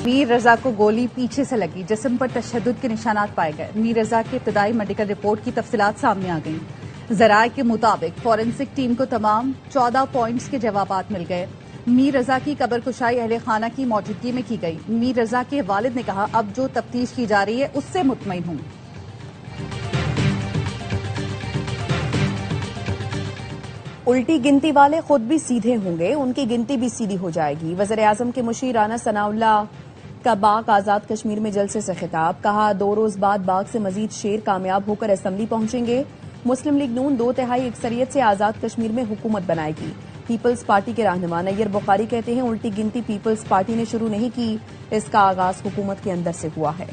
میر رضا کو گولی پیچھے سے لگی، جسم پر تشدد کے نشانات پائے گئے۔ میر رضا کی ابتدائی میڈیکل رپورٹ کی تفصیلات سامنے آ گئیں۔ ذرائع کے مطابق فورینسک ٹیم کو تمام 14 پوائنٹس کے جوابات مل گئے۔ میر رضا کی قبر کشائی اہل خانہ کی موجودگی میں کی گئی۔ میر رضا کے والد نے کہا، اب جو تفتیش کی جا رہی ہے اس سے مطمئن ہوں۔ الٹی گنتی والے خود بھی سیدھے ہوں گے، ان کی گنتی بھی سیدھی ہو جائے گی۔ وزیراعظم کے مشیر رانا ثناء اللہ کا باغ آزاد کشمیر میں جلسے سے خطاب، کہا 2 روز بعد باغ سے مزید شیر کامیاب ہو کر اسمبلی پہنچیں گے۔ مسلم لیگ نون 2/3 اکثریت سے آزاد کشمیر میں حکومت بنائے گی۔ پیپلز پارٹی کے رہنما نیر بخاری کہتے ہیں، الٹی گنتی پیپلز پارٹی نے شروع نہیں کی، اس کا آغاز حکومت کے اندر سے ہوا ہے۔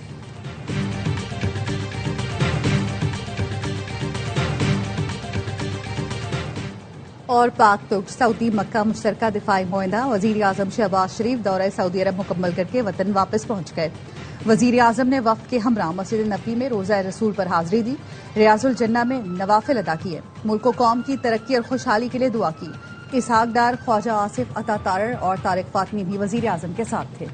اور پاک ترک سعودی مکہ مشترکہ دفاعی معاہدہ، وزیر اعظم شہباز شریف دورہ سعودی عرب مکمل کر کے وطن واپس پہنچ گئے۔ وزیر اعظم نے وفد کے ہمراہ مسجد نبوی میں روزہ رسول پر حاضری دی، ریاض الجنہ میں نوافل ادا کیے، ملک و قوم کی ترقی اور خوشحالی کے لیے دعا کی۔ اسحاق ڈار، خواجہ آصف عطا تارڑ اور طارق فاطمی بھی وزیر اعظم کے ساتھ تھے۔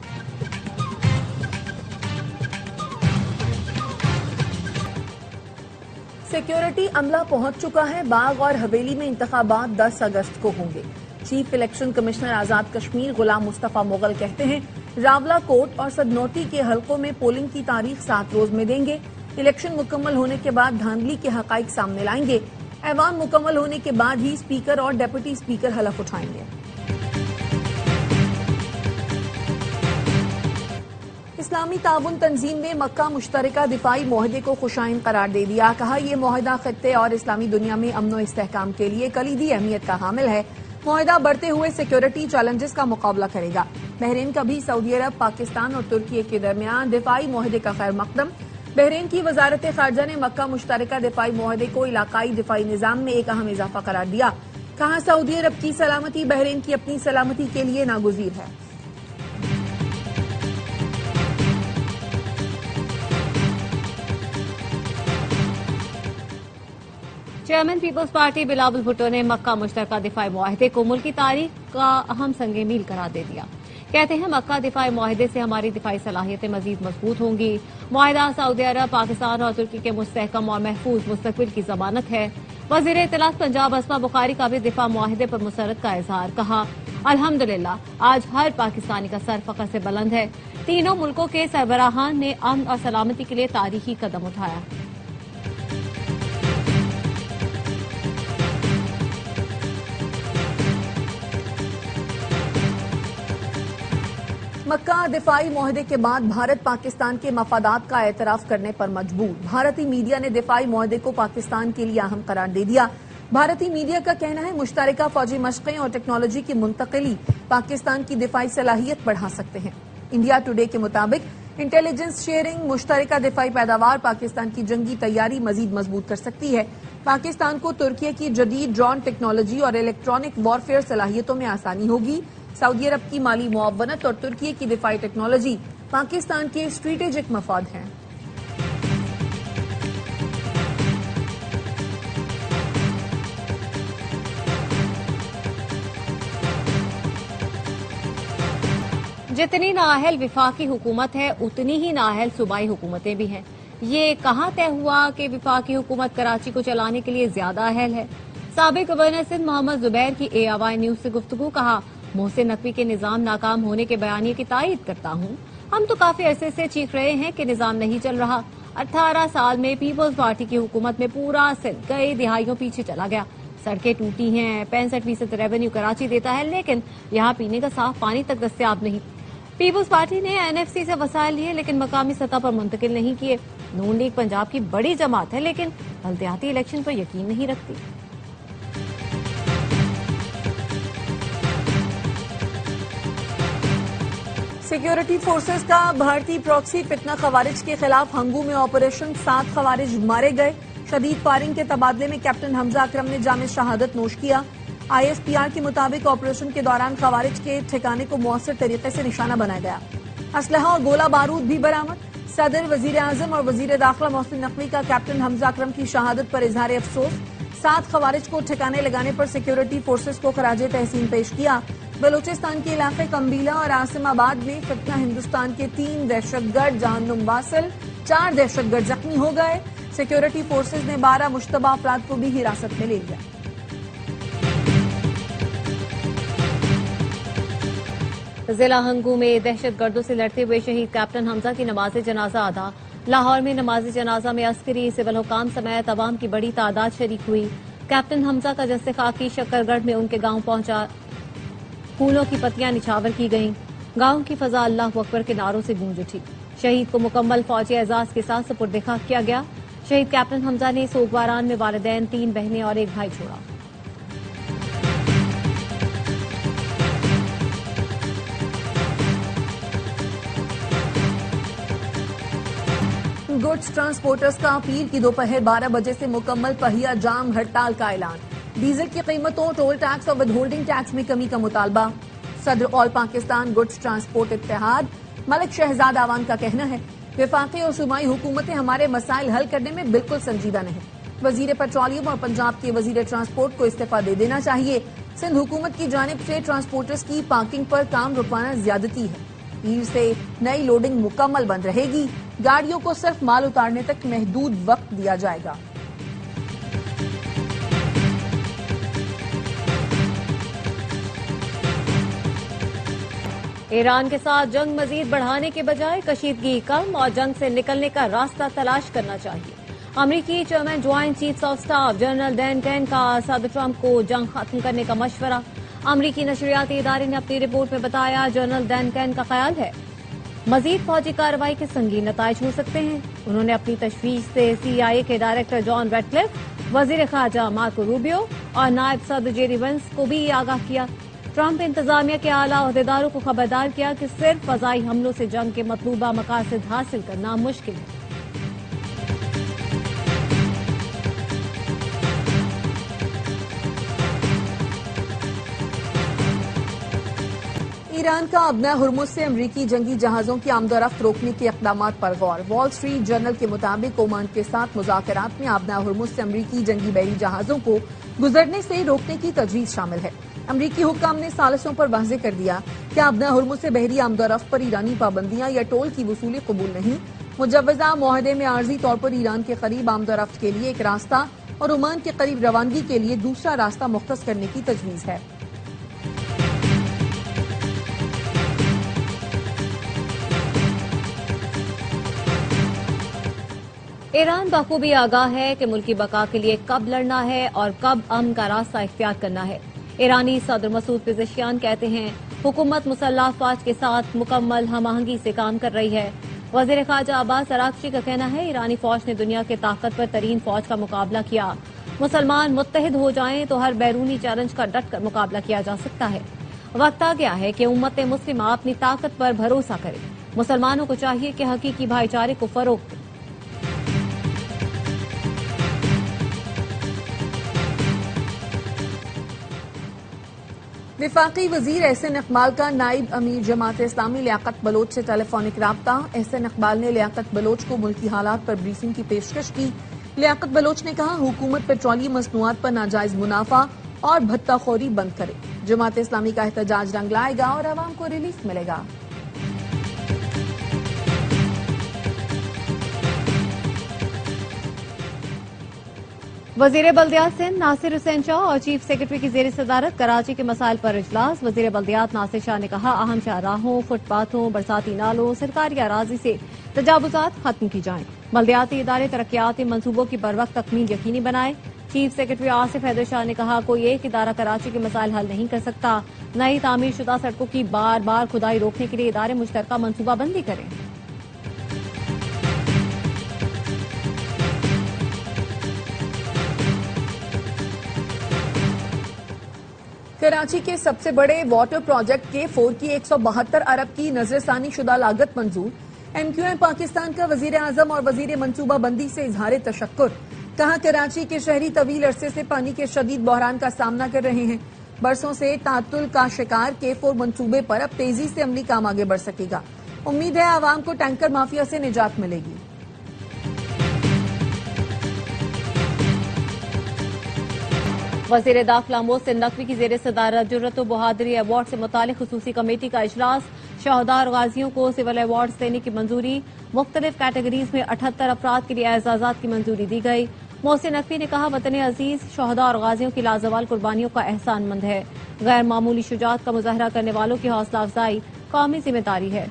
سیکیورٹی عملہ پہنچ چکا ہے، باغ اور حویلی میں انتخابات 10 اگست کو ہوں گے۔ Chief election commissioner Azad Kashmir Ghulam Mustafa Mughal کہتے ہیں، راولہ کوٹ اور سدنوٹی کے حلقوں میں پولنگ کی تاریخ 7 روز میں دیں گے۔ الیکشن مکمل ہونے کے بعد دھاندلی کے حقائق سامنے لائیں گے۔ ایوان مکمل ہونے کے بعد ہی اسپیکر اور ڈپٹی اسپیکر حلف اٹھائیں گے۔ اسلامی تعاون تنظیم نے مکہ مشترکہ دفاعی معاہدے کو خوشائن قرار دے دیا، کہا یہ معاہدہ خطے اور اسلامی دنیا میں امن و استحکام کے لیے کلیدی اہمیت کا حامل ہے۔ معاہدہ بڑھتے ہوئے سیکیورٹی چیلنجز کا مقابلہ کرے گا۔ بحرین کا بھی سعودی عرب، پاکستان اور ترکی کے درمیان دفاعی معاہدے کا خیر مقدم۔ بحرین کی وزارت خارجہ نے مکہ مشترکہ دفاعی معاہدے کو علاقائی دفاعی نظام میں ایک اہم اضافہ قرار دیا، کہا سعودی عرب کی سلامتی بحرین کی اپنی سلامتی کے لیے ناگزیر ہے۔ چیئرمین پیپلز پارٹی بلاول بھٹو نے مکہ مشترکہ دفاعی معاہدے کو ملکی تاریخ کا اہم سنگ میل قرار دے دیا۔ کہتے ہیں، مکہ دفاعی معاہدے سے ہماری دفاعی صلاحیتیں مزید مضبوط ہوں گی۔ معاہدہ سعودی عرب، پاکستان اور ترکی کے مستحکم اور محفوظ مستقبل کی ضمانت ہے۔ وزیر اطلاعات پنجاب اسما بخاری کا بھی دفاع معاہدے پر مسرت کا اظہار، کہا الحمدللہ آج ہر پاکستانی کا سر فخر سے بلند ہے۔ تینوں ملکوں کے سربراہان نے امن اور سلامتی کے لیے تاریخی قدم اٹھایا۔ مکہ دفاعی معاہدے کے بعد بھارت پاکستان کے مفادات کا اعتراف کرنے پر مجبور۔ بھارتی میڈیا نے دفاعی معاہدے کو پاکستان کے لیے اہم قرار دے دیا۔ بھارتی میڈیا کا کہنا ہے، مشترکہ فوجی مشقیں اور ٹیکنالوجی کی منتقلی پاکستان کی دفاعی صلاحیت بڑھا سکتے ہیں۔ انڈیا ٹوڈے کے مطابق انٹیلیجنس شیئرنگ مشترکہ دفاعی پیداوار پاکستان کی جنگی تیاری مزید مضبوط کر سکتی ہے۔ پاکستان کو ترکی کی جدید ڈرون ٹیکنالوجی اور الیکٹرانک وارفیئر صلاحیتوں میں آسانی ہوگی۔ سعودی عرب کی مالی معاونت اور ترکی کی دفاعی ٹیکنالوجی پاکستان کے اسٹریٹجک مفاد ہیں۔ جتنی نااہل وفاقی حکومت ہے، اتنی ہی نااہل صوبائی حکومتیں بھی ہیں۔ یہ کہاں طے ہوا کہ وفاقی حکومت کراچی کو چلانے کے لیے زیادہ اہل ہے؟ سابق گورنر سندھ محمد زبیر کی ARY نیوز سے گفتگو، کہا محسن نقوی کے نظام ناکام ہونے کے بیانیے کی تائید کرتا ہوں۔ ہم تو کافی عرصے سے چیخ رہے ہیں کہ نظام نہیں چل رہا۔ 18 سال میں پیپلز پارٹی کی حکومت میں پورا سندھ کئی دہائیوں پیچھے چلا گیا۔ سڑکیں ٹوٹی ہیں، 65% ریونیو کراچی دیتا ہے، لیکن یہاں پینے کا صاف پانی تک دستیاب نہیں۔ پیپلز پارٹی نے NFC سے وسائل لیے لیکن مقامی سطح پر منتقل نہیں کیے۔ نون لیگ پنجاب کی بڑی جماعت ہے لیکن بلدیاتی الیکشن پر یقین نہیں رکھتی۔ سیکیورٹی فورسز کا بھارتی پراکسی فتنہ خوارج کے خلاف ہنگو میں آپریشن، 7 خوارج مارے گئے۔ شدید فائرنگ کے تبادلے میں کیپٹن حمزہ اکرم نے جام شہادت نوش کیا۔ ISPR کے مطابق آپریشن کے دوران خوارج کے ٹھکانے کو مؤثر طریقے سے نشانہ بنایا گیا۔ اسلحہ اور گولہ بارود بھی برآمد۔ صدر، وزیر اعظم اور وزیر داخلہ محسن نقوی کا کیپٹن حمزہ اکرم کی شہادت پر اظہار افسوس۔ 7 خوارج کو ٹھکانے لگانے پر سیکیورٹی فورسز کو خراج تحسین پیش کیا۔ بلوچستان کے علاقے کمبیلا اور عاصم آباد میں فتنہ ہندوستان کے 3 دہشت گرد جہنم واصل، 4 دہشت گرد زخمی ہو گئے۔ سیکیورٹی فورسز نے 12 مشتبہ افراد کو بھی حراست میں لے لیا۔ ضلع ہنگو میں دہشت گردوں سے لڑتے ہوئے شہید کیپٹن حمزہ کی نماز جنازہ ادا۔ لاہور میں نماز جنازہ میں عسکری، سول حکام سمیت عوام کی بڑی تعداد شریک ہوئی۔ کیپٹن حمزہ کا جسد خاکی شکر گڑھ میں ان کے گاؤں پہنچا، پھولوں کی پتیاں نچھاور کی گئیں۔ گاؤں کی فضا اللہ اکبر کے نعروں سے گونج اٹھی۔ شہید کو مکمل فوجی اعزاز کے ساتھ سپرد خاک کیا گیا۔ شہید کیپٹن حمزہ نے سوگواران میں والدین، 3 بہنیں اور 1 بھائی چھوڑا۔ گڈز ٹرانسپورٹرز کا پیر کی دوپہر 12 بجے سے مکمل پہیہ جام ہڑتال کا اعلان۔ ڈیزل کی قیمتوں، ٹول ٹیکس اور ود ہولڈنگ ٹیکس میں کمی کا مطالبہ۔ صدر آل پاکستان گڈز ٹرانسپورٹ اتحاد ملک شہزاد اعوان کا کہنا ہے، وفاقی اور صوبائی حکومتیں ہمارے مسائل حل کرنے میں بالکل سنجیدہ نہیں۔ وزیر پیٹرولیم اور پنجاب کے وزیر ٹرانسپورٹ کو استعفیٰ دے دینا چاہیے۔ سندھ حکومت کی جانب سے ٹرانسپورٹرز کی پارکنگ پر کام رکوانا زیادتی ہے۔ پیر سے نئی لوڈنگ مکمل بند رہے گی۔ گاڑیوں کو صرف مال اتارنے تک محدود وقت دیا جائے گا۔ ایران کے ساتھ جنگ مزید بڑھانے کے بجائے کشیدگی کم اور جنگ سے نکلنے کا راستہ تلاش کرنا چاہیے۔ امریکی chairman joint chiefs of staff general Dan Caine کا صدر ٹرمپ کو جنگ ختم کرنے کا مشورہ۔ امریکی نشریاتی ادارے نے اپنی رپورٹ میں بتایا، جنرل ڈین کین کا خیال ہے مزید فوجی کارروائی کے سنگین نتائج ہو سکتے ہیں۔ انہوں نے اپنی تشویش سے CIA کے ڈائریکٹر جان ریڈکلف، وزیر خارجہ مارکو روبیو اور نائب صدر جیری وینس کو بھی آگاہ کیا۔ ٹرمپ انتظامیہ کے اعلیٰ عہدیداروں کو خبردار کیا کہ صرف فضائی حملوں سے جنگ کے مطلوبہ مقاصد حاصل کرنا مشکل ہے۔ ایران کا ابنا ہرمز سے امریکی جنگی جہازوں کی آمد و رفت روکنے کے اقدامات پر غور۔ وال اسٹریٹ جرنل کے مطابق اومان کے ساتھ مذاکرات میں ابنا ہرمز سے امریکی جنگی بحری جہازوں کو گزرنے سے روکنے کی تجویز شامل ہے۔ امریکی حکام نے ثالثوں پر واضح کر دیا کہ ابنا ہرمز سے بحری آمد و رفت پر ایرانی پابندیاں یا ٹول کی وصولی قبول نہیں۔ مجوزہ معاہدے میں عارضی طور پر ایران کے قریب آمد و رفت کے لیے ایک راستہ اور اومان کے قریب روانگی کے لیے دوسرا راستہ مختص کرنے کی تجویز ہے۔ ایران بخوبی آگاہ ہے کہ ملکی بقا کے لیے کب لڑنا ہے اور کب امن کا راستہ اختیار کرنا ہے۔ ایرانی صدر مسعود پزشکیان کہتے ہیں، حکومت مسلح افواج کے ساتھ مکمل ہم آہنگی سے کام کر رہی ہے۔ وزیر خارجہ عباس اراغچی کا کہنا ہے، ایرانی فوج نے دنیا کے طاقتور ترین فوج کا مقابلہ کیا۔ مسلمان متحد ہو جائیں تو ہر بیرونی چیلنج کا ڈٹ کر مقابلہ کیا جا سکتا ہے۔ وقت آ گیا ہے کہ امت مسلمہ اپنی طاقت پر بھروسہ کرے۔ مسلمانوں کو چاہیے کہ حقیقی بھائی چارے کو فروغ دیں۔ وفاقی وزیر احسن اقبال کا نائب امیر جماعت اسلامی لیاقت بلوچ سے ٹیلی فونک رابطہ۔ احسن اقبال نے لیاقت بلوچ کو ملکی حالات پر بریفنگ کی پیشکش کی۔ لیاقت بلوچ نے کہا، حکومت پیٹرولیم مصنوعات پر ناجائز منافع اور بھتہ خوری بند کرے۔ جماعت اسلامی کا احتجاج رنگ لائے گا اور عوام کو ریلیف ملے گا۔ وزیر بلدیات سندھ ناصر حسین شاہ اور چیف سیکرٹری کی زیر صدارت کراچی کے مسائل پر اجلاس۔ وزیر بلدیات ناصر شاہ نے کہا، اہم شاہراہوں، فٹ پاتھوں، برساتی نالوں، سرکاری اراضی سے تجاوزات ختم کی جائیں۔ بلدیاتی ادارے ترقیاتی منصوبوں کی بروقت تکمیل یقینی بنائیں۔ چیف سیکرٹری آصف حیدر شاہ نے کہا، کوئی ایک ادارہ کراچی کے مسائل حل نہیں کر سکتا۔ نئی تعمیر شدہ سڑکوں کی بار بار کھدائی روکنے کے لیے ادارے مشترکہ منصوبہ بندی کریں۔ کراچی کے سب سے بڑے واٹر پروجیکٹ K4 کی 172 ارب کی نظر ثانی شدہ لاگت منظور۔ MQM پاکستان کا وزیر اعظم اور وزیر منصوبہ بندی سے اظہار تشکر۔ کہا، کراچی کے شہری طویل عرصے سے پانی کے شدید بحران کا سامنا کر رہے ہیں۔ برسوں سے تعطل کا شکار K4 منصوبے پر اب تیزی سے عملی کام آگے بڑھ سکے گا۔ امید ہے عوام کو ٹینکر مافیا سے نجات ملے گی۔ وزیر داخلہ محسن نقوی کی زیر صدارت جرأت و بہادری ایوارڈ سے متعلق خصوصی کمیٹی کا اجلاس، شہداء اور غازیوں کو سول ایوارڈز دینے کی منظوری، مختلف کیٹیگریز میں 78 افراد کے لیے اعزازات کی منظوری دی گئی۔ محسن نقوی نے کہا وطن عزیز شہداء اور غازیوں کی لازوال قربانیوں کا احسان مند ہے، غیر معمولی شجاعت کا مظاہرہ کرنے والوں کی حوصلہ افزائی قومی ذمہ داری ہے۔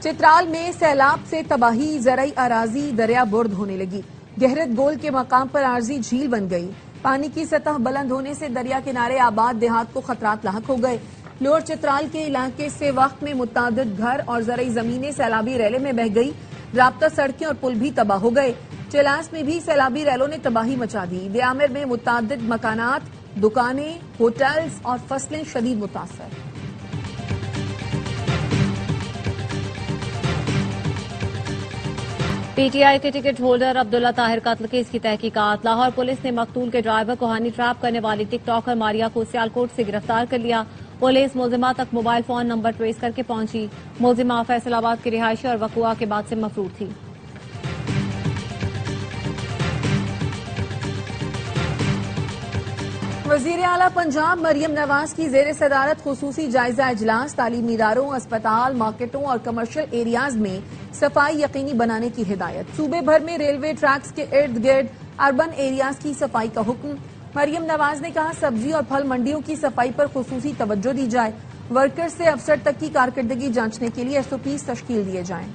چترال میں سیلاب سے تباہی، زرعی اراضی دریا برد ہونے لگی، گہرت گول کے مقام پر عارضی جھیل بن گئی، پانی کی سطح بلند ہونے سے دریا کنارے آباد دیہات کو خطرات لاحق ہو گئے۔ لوور چترال کے علاقے سے وقت میں متعدد گھر اور زرعی زمینیں سیلابی ریلے میں بہہ گئی، رابطہ سڑکیں اور پل بھی تباہ ہو گئے۔ چلاس میں بھی سیلابی ریلوں نے تباہی مچا دی، دیامر میں متعدد مکانات، دکانیں، ہوٹلز اور فصلیں شدید متاثر۔ پی ٹی آئی کے ٹکٹ ہولڈر عبداللہ طاہر قتل کیس کی تحقیقات، لاہور پولیس نے مقتول کے ڈرائیور کو ہنی ٹریپ کرنے والی ٹک ٹاکر ماریا کو سیالکوٹ سے گرفتار کر لیا۔ پولیس ملزمہ تک موبائل فون نمبر ٹریس کر کے پہنچی۔ ملزمہ فیصل آباد کی رہائشی اور وقوع کے بعد سے مفرور تھی۔ وزیر اعلیٰ پنجاب مریم نواز کی زیر صدارت خصوصی جائزہ اجلاس، تعلیمی اداروں، اسپتال، مارکیٹوں اور کمرشل ایریاز میں صفائی یقینی بنانے کی ہدایت۔ صوبے بھر میں ریلوے ٹریکس کے ارد گرد اربن ایریاز کی صفائی کا حکم۔ مریم نواز نے کہا سبزی اور پھل منڈیوں کی صفائی پر خصوصی توجہ دی جائے، ورکر سے افسر تک کی کارکردگی جانچنے کے لیے SOPs تشکیل دیے جائیں۔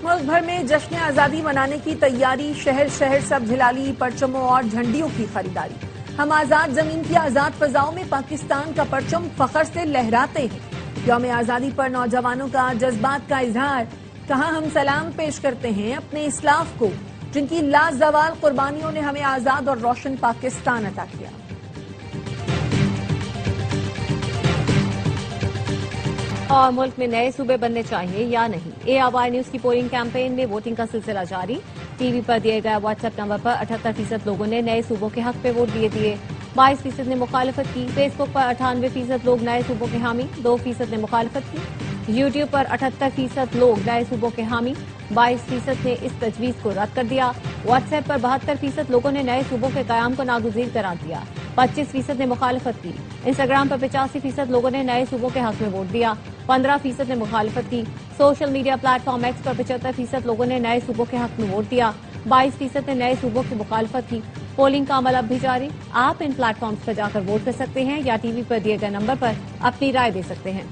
ملک بھر میں جشن آزادی منانے کی تیاری، شہر شہر سب جھلالی، پرچموں اور جھنڈیوں کی خریداری۔ ہم آزاد زمین کی آزاد فضاؤں میں پاکستان کا پرچم فخر سے لہراتے ہیں۔ یوم آزادی پر نوجوانوں کا جذبات کا اظہار، کہاں ہم سلام پیش کرتے ہیں اپنے اسلاف کو جن کی لازوال قربانیوں نے ہمیں آزاد اور روشن پاکستان عطا کیا۔ اور ملک میں نئے صوبے بننے چاہیے یا نہیں، ARY نیوز کی پولنگ کیمپین میں ووٹنگ کا سلسلہ جاری۔ ٹی وی پر دیے گئے واٹس ایپ نمبر پر 78% لوگوں نے نئے صوبوں کے حق پہ ووٹ دیے، 22% نے مخالفت کی۔ فیس بک پر 98% لوگ نئے صوبوں کے حامی، 2% نے مخالفت کی۔ یوٹیوب پر 78% لوگ نئے صوبوں کے حامی، 22% نے اس تجویز کو رد کر دیا۔ واٹس ایپ پر 72% لوگوں نے نئے صوبوں کے قیام کو ناگزیر قرار دیا، 25% نے مخالفت کی۔ انسٹاگرام پر 85% لوگوں نے نئے صوبوں کے حق میں ووٹ دیا، 15% نے مخالفت کی۔ Social media platform X پر 75% لوگوں نے نئے صوبوں کے حق میں ووٹ دیا، 22% نے نئے صوبوں کی مخالفت کی۔ پولنگ کا عمل اب بھی جاری، آپ ان پلیٹ فارمز پر جا کر ووٹ کر سکتے ہیں یا ٹی وی پر دیے گئے نمبر پر اپنی رائے دے سکتے ہیں۔